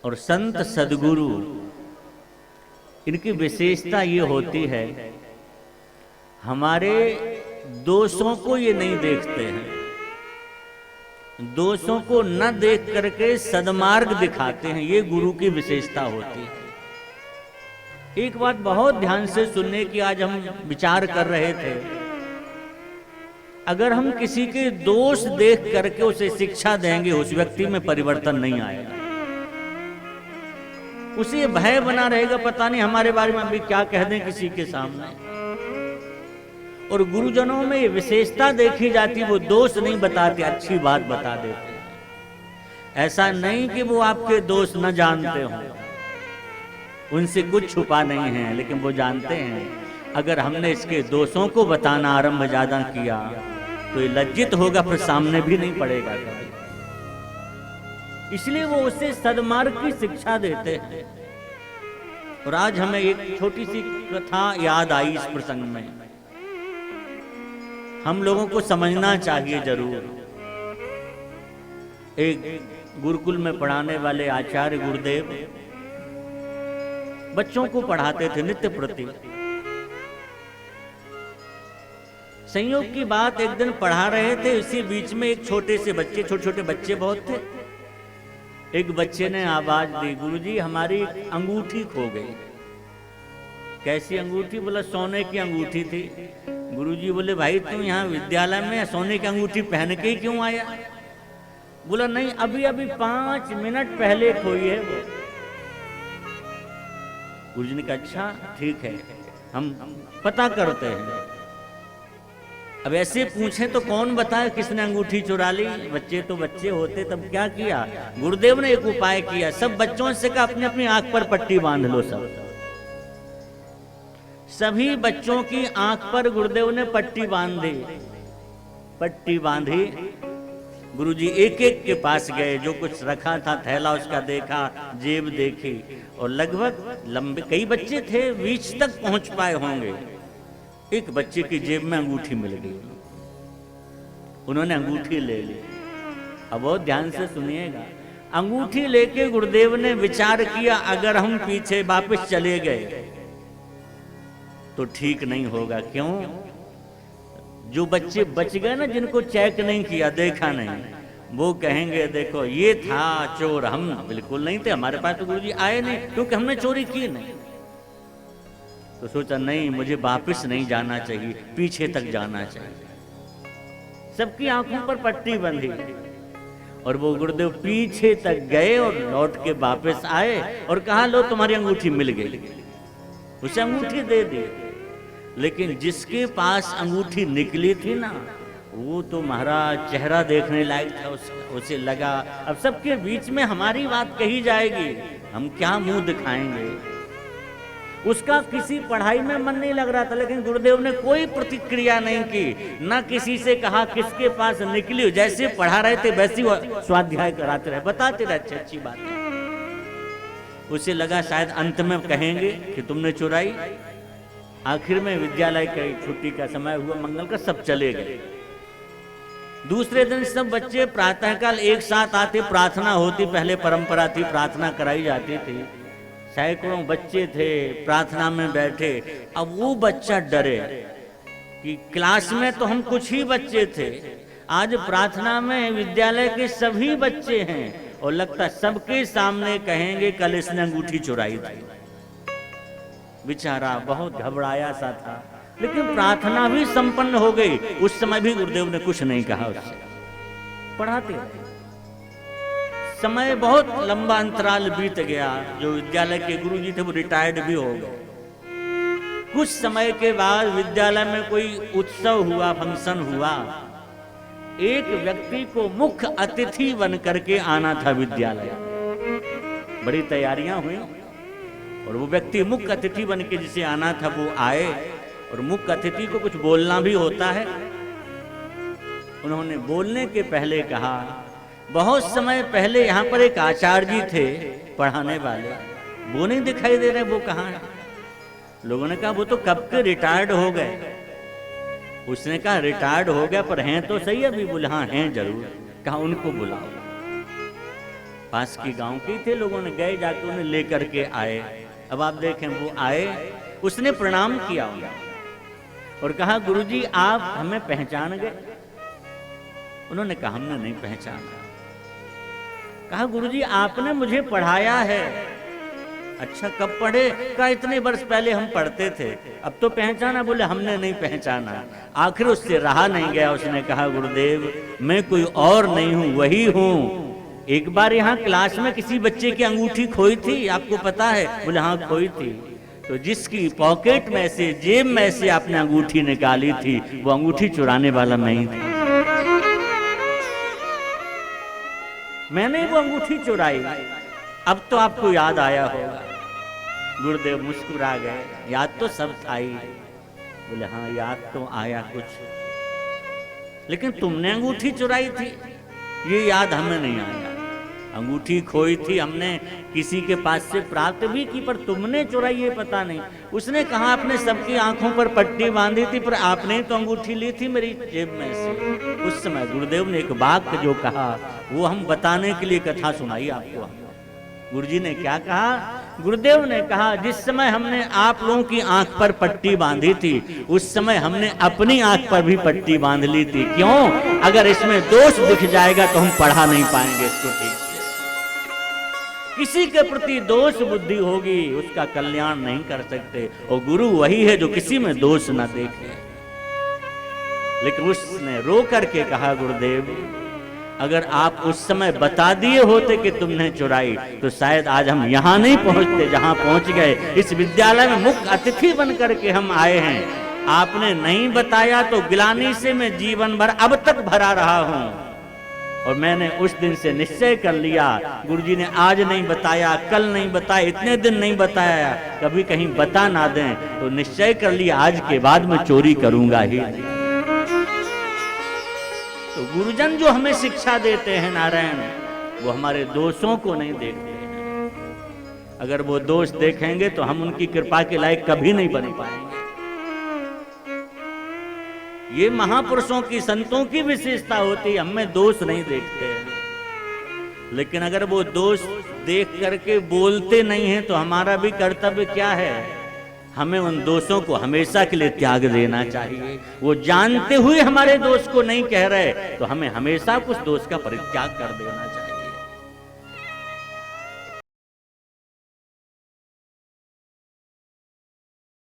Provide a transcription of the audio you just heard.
और संत सद्गुरु, इनकी विशेषता ये होती है, हमारे दोषों को ये नहीं देखते हैं, दोषों को न देख करके सद्मार्ग दिखाते हैं, ये गुरु की विशेषता होती है। एक बात बहुत ध्यान से सुनने की आज हम विचार कर रहे थे, अगर हम किसी के दोष देख करके उसे शिक्षा देंगे, उस व्यक्ति में परिवर्तन नहीं आएगा, उसे भय बना रहेगा, पता नहीं हमारे बारे में अभी क्या कह दें किसी के सामने। और गुरुजनों में ये विशेषता देखी जाती, वो दोष नहीं बताते, अच्छी बात बता देते। ऐसा नहीं कि वो आपके दोष न जानते हो, उनसे कुछ छुपा नहीं है, लेकिन वो जानते हैं अगर हमने इसके दोषों को बताना आरंभ ज्यादा किया तो ये लज्जित होगा, फिर सामने भी नहीं पड़ेगा कभी। इसलिए वो उसे सद्मार्ग की शिक्षा देते हैं। और आज हमें एक छोटी सी कथा याद आई इस प्रसंग में, हम लोगों को समझना चाहिए जरूर। एक गुरुकुल में पढ़ाने वाले आचार्य गुरुदेव बच्चों को पढ़ाते थे नित्य प्रति। संयोग की बात, एक दिन पढ़ा रहे थे, इसी बीच में एक छोटे से बच्चे, छोटे छोटे बच्चे बहुत थे, एक बच्चे ने आवाज दी, गुरुजी हमारी अंगूठी खो गई। कैसी अंगूठी? बोला सोने की अंगूठी थी। गुरुजी बोले भाई तुम यहाँ विद्यालय में सोने की अंगूठी पहन के ही क्यों आया? बोला नहीं, अभी अभी 5 मिनट पहले खोई है वो। गुरुजी ने कहा अच्छा ठीक है, हम पता करते हैं। अब ऐसे पूछे तो कौन बताए किसने अंगूठी चुरा ली? बच्चे तो बच्चे होते। तब क्या किया गुरुदेव ने? एक उपाय किया, सब बच्चों से कहा अपनी अपनी आंख पर पट्टी बांध लो। सभी बच्चों की आंख पर गुरुदेव ने पट्टी बांध दी। पट्टी बांधी, गुरुजी एक एक के पास गए, जो कुछ रखा था थैला उसका देखा, जेब देखी, और लगभग लंबे कई बच्चे थे, बीच तक पहुंच पाए होंगे। एक बच्चे की जेब में अंगूठी मिल गई, उन्होंने अंगूठी ले ली। अब बहुत ध्यान से सुनिएगा, अंगूठी लेके गुरुदेव ने विचार किया अगर हम पीछे वापस चले गए तो ठीक नहीं होगा। क्यों? जो बच्चे बच गए ना, जिनको चेक नहीं किया, देखा नहीं, वो कहेंगे देखो ये था चोर, हम बिल्कुल नहीं थे, हमारे पास तो गुरुजी आए नहीं, क्योंकि हमने चोरी की नहीं। तो सोचा नहीं, मुझे वापस नहीं जाना चाहिए, पीछे तक जाना चाहिए। सबकी आंखों पर पट्टी बंधी और वो गुरुदेव पीछे तक गए और लौट के वापस आए और कहा लो तुम्हारी अंगूठी मिल गई। उसे अंगूठी दे दी, लेकिन जिसके पास अंगूठी निकली थी ना, वो तो महाराज चेहरा देखने लायक था उसका। उसे लगा अब सबके बीच में हमारी बात कही जाएगी, हम क्या मुंह दिखाएंगे। उसका किसी पढ़ाई में मन नहीं लग रहा था, लेकिन गुरुदेव ने कोई प्रतिक्रिया नहीं की, ना किसी से कहा किसके पास निकली। जैसे पढ़ा रहे थे वैसे स्वाध्याय कराते रहे, बताते रहे अच्छी अच्छी बातें। उसे लगा शायद अंत में कहेंगे कि तुमने चुराई। आखिर में विद्यालय की छुट्टी का समय हुआ, मंगल का, सब चले गए। दूसरे दिन सब बच्चे प्रातःकाल एक साथ आते, प्रार्थना होती, पहले परंपरा थी, प्रार्थना कराई जाती थी। सैकड़ों बच्चे थे प्रार्थना में बैठे। अब वो बच्चा डरे कि क्लास में तो हम कुछ ही बच्चे थे, आज प्रार्थना में विद्यालय के सभी बच्चे हैं और लगता सबके सामने कहेंगे कल इसने अंगूठी चुराई थी। बेचारा बहुत घबराया सा था, लेकिन प्रार्थना भी संपन्न हो गई। उस समय भी गुरुदेव ने कुछ नहीं कहा, उससे पढ़ाते रहे। समय बहुत लंबा अंतराल बीत गया। जो विद्यालय के गुरुजी थे वो रिटायर्ड भी हो गए। कुछ समय के बाद विद्यालय में कोई उत्सव हुआ, फंक्शन हुआ, एक व्यक्ति को मुख्य अतिथि बन करके आना था विद्यालय। बड़ी तैयारियां हुई और वो व्यक्ति मुख्य अतिथि बन के जिसे आना था वो आए, और मुख्य अतिथि को कुछ बोलना भी होता है। उन्होंने बोलने के पहले कहा, बहुत समय पहले यहाँ पर एक आचार्य जी थे पढ़ाने वाले, वो नहीं दिखाई दे रहे, वो कहाँ है? लोगों ने कहा वो तो कब के रिटायर्ड हो गए। उसने कहा रिटायर्ड हो गया पर हैं तो सही अभी? बोले हाँ हैं जरूर। कहा उनको बुलाओ। पास के गांव के थे, लोगों ने गए, जाके उन्हें लेकर के आए। अब आप देखें, वो आए, उसने प्रणाम किया और कहा गुरुजी आप हमें पहचान गए? उन्होंने कहा हमने नहीं पहचाना। कहा गुरुजी आपने मुझे पढ़ाया है। अच्छा कब पढ़े? कहा इतने वर्ष पहले हम पढ़ते थे, अब तो पहचाना? बोले हमने नहीं पहचाना। आखिर उससे रहा नहीं गया, उसने कहा गुरुदेव मैं कोई और नहीं हूं, वही हूं। एक बार यहाँ क्लास में किसी बच्चे की अंगूठी खोई थी, आपको पता है? बोले हाँ खोई थी। तो जिसकी पॉकेट में से, जेब में से आपने अंगूठी निकाली थी, वो अंगूठी चुराने वाला नहीं था, मैंने वो अंगूठी चुराई। अब तो आपको याद आया होगा। गुरुदेव मुस्कुरा गए, याद तो सब आई। बोले हाँ याद तो आया कुछ, लेकिन तुमने अंगूठी चुराई थी ये याद हमें नहीं आया। अंगूठी खोई थी, हमने किसी के पास से प्राप्त भी की, पर तुमने चुराई ये पता नहीं। उसने कहा आपने सबकी आंखों पर पट्टी बांधी थी, पर आपने तो अंगूठी ली थी मेरी जेब में से। उस समय गुरुदेव ने एक वाक्य जो कहा वो हम बताने के लिए कथा सुनाई आपको। गुरुजी ने क्या कहा? गुरुदेव ने कहा जिस समय हमने आप लोगों की आंख पर पट्टी बांधी थी, उस समय हमने अपनी आंख पर भी पट्टी बांध ली थी। क्यों? अगर इसमें दोष दिख जाएगा तो हम पढ़ा नहीं पाएंगे इसको ठीक से। किसी के प्रति दोष बुद्धि होगी उसका कल्याण नहीं कर सकते, और गुरु वही है जो किसी में दोष न देखे। लेकिन उसने रो करके कहा गुरुदेव अगर आप उस समय बता दिए होते कि तुमने चुराई तो शायद आज हम यहाँ नहीं पहुँचते जहाँ पहुँच गए। इस विद्यालय में मुख्य अतिथि बन करके हम आए हैं, आपने नहीं बताया तो गिलानी से मैं जीवन भर अब तक भरा रहा हूँ। और मैंने उस दिन से निश्चय कर लिया, गुरुजी ने आज नहीं बताया, कल नहीं बताया, इतने दिन नहीं बताया, कभी कहीं बता ना दें, तो निश्चय कर लिया आज के बाद मैं चोरी करूंगा ही नहीं। तो गुरुजन जो हमें शिक्षा देते हैं नारायण, वो हमारे दोषों को नहीं देखते हैं। अगर वो दोष देखेंगे तो हम उनकी कृपा के लायक कभी नहीं बन पाएंगे। ये महापुरुषों की, संतों की विशेषता होती है, हमें दोष नहीं देखते हैं। लेकिन अगर वो दोष देख करके बोलते नहीं हैं तो हमारा भी कर्तव्य क्या है? हमें उन दोषों को हमेशा के लिए त्याग देना चाहिए। वो जानते हुए हमारे दोष को नहीं कह रहे तो हमें हमेशा उस दोष का परित्याग कर देना चाहिए।